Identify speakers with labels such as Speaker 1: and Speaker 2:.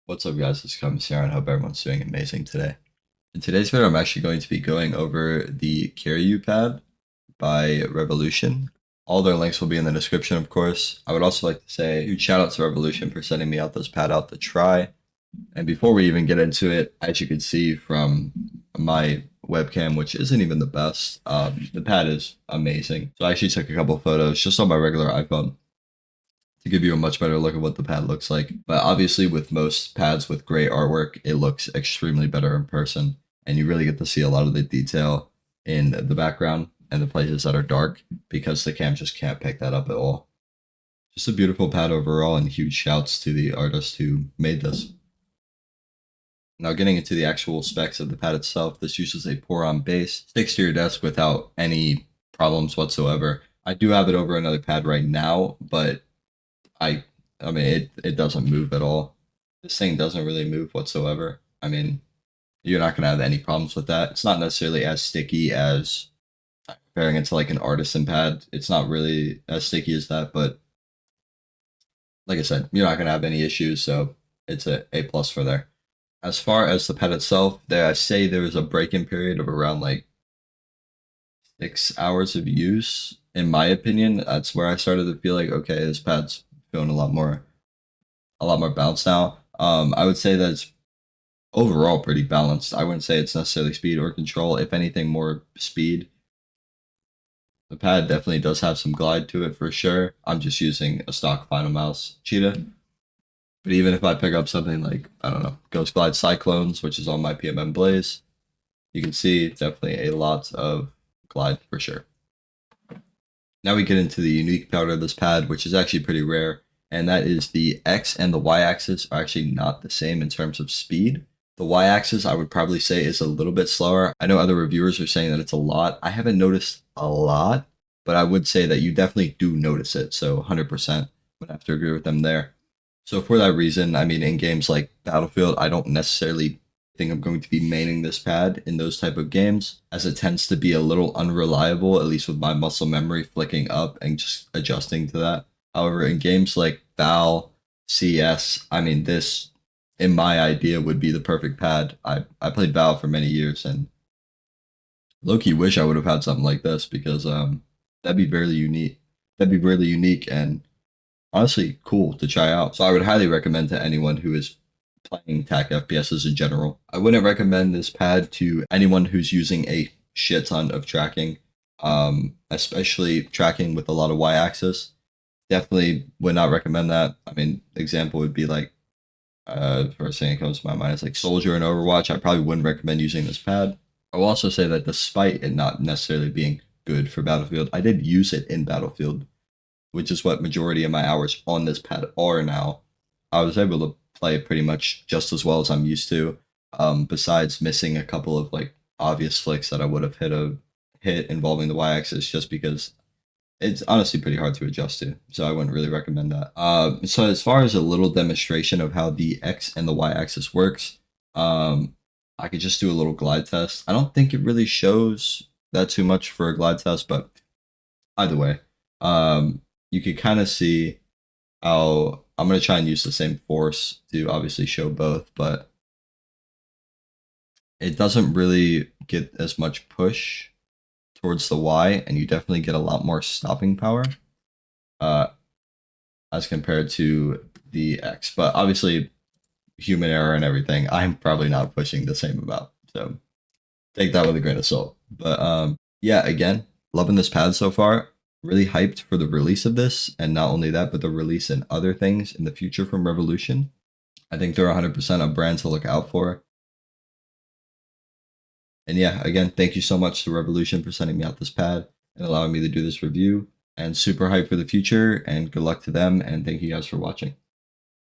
Speaker 1: What's up guys, it's Crohmbs here and I hope everyone's doing amazing today. In today's video, I'm actually going to be going over the Kairu pad by Revolution. All their links will be in the description, of course. I would also like to say huge shout out to Revolution for sending me out this pad out to try. And before we even get into it, as you can see from my webcam, which isn't even the best, the pad is amazing. So I actually took a couple photos just on my regular iPhone to give you a much better look at what the pad looks like. But obviously with most pads with great artwork, it looks extremely better in person. And you really get to see a lot of the detail in the background and the places that are dark because the cam just can't pick that up at all. Just a beautiful pad overall, and huge shouts to the artist who made this. Now getting into the actual specs of the pad itself, this uses a pour-on base, sticks to your desk without any problems whatsoever. I do have it over another pad right now, but I mean, it doesn't move at all. This thing doesn't really move whatsoever. I mean, you're not going to have any problems with that. It's not necessarily as sticky as comparing it to like an artisan pad. It's not really as sticky as that, but like I said, you're not going to have any issues. So it's a plus for there. As far as the pad itself, I say there was a break-in period of around like 6 hours of use. In my opinion, that's where I started to feel like, okay, this pad's feeling a lot more balanced now. I would say that it's overall pretty balanced. I wouldn't say it's necessarily speed or control. If anything, more speed. The pad definitely does have some glide to it for sure. I'm just using a stock Final Mouse Cheetah. But even if I pick up something like, I don't know, Ghost Glide Cyclones, which is on my PMM Blaze, you can see definitely a lot of glide for sure. Now we get into the unique part of this pad, which is actually pretty rare, and that is the X and the Y axis are actually not the same in terms of speed. The Y axis I would probably say is a little bit slower. I know other reviewers are saying that it's a lot. I haven't noticed a lot, but I would say that you definitely do notice it. So 100% would have to agree with them there. So for that reason, I mean, in games like Battlefield, I don't necessarily think I'm going to be maining this pad in those type of games, as it tends to be a little unreliable, at least with my muscle memory flicking up and just adjusting to that. However, in games like Val, CS, I mean, this, in my idea, would be the perfect pad. I played Val for many years and low-key wish I would have had something like this because that'd be really unique. That'd be really unique and honestly cool to try out. So I would highly recommend to anyone who is playing TAC FPSs in general. I wouldn't recommend this pad to anyone who's using a shit ton of tracking, especially tracking with a lot of Y-axis. Definitely would not recommend that. I mean, example would be like, first thing that comes to my mind is like Soldier and Overwatch. I probably wouldn't recommend using this pad. I will also say that despite it not necessarily being good for Battlefield, I did use it in Battlefield, which is what majority of my hours on this pad are now. I was able to play pretty much just as well as I'm used to, besides missing a couple of like obvious flicks that I would have hit involving the Y-axis, just because it's honestly pretty hard to adjust to. So I wouldn't really recommend that. So as far as a little demonstration of how the X and the Y-axis works, I could just do a little glide test. I don't think it really shows that too much for a glide test, but either way, you could kind of see how I'm going to try and use the same force to obviously show both, but it doesn't really get as much push towards the Y, and you definitely get a lot more stopping power as compared to the X. But obviously, human error and everything, I'm probably not pushing the same amount. So take that with a grain of salt. But yeah, again, loving this pad so far. Really hyped for the release of this, and not only that, but the release and other things in the future from Revolution. I think they're 100% a brand to look out for. And yeah, again, thank you so much to Revolution for sending me out this pad and allowing me to do this review. And super hyped for the future, and good luck to them, and thank you guys for watching.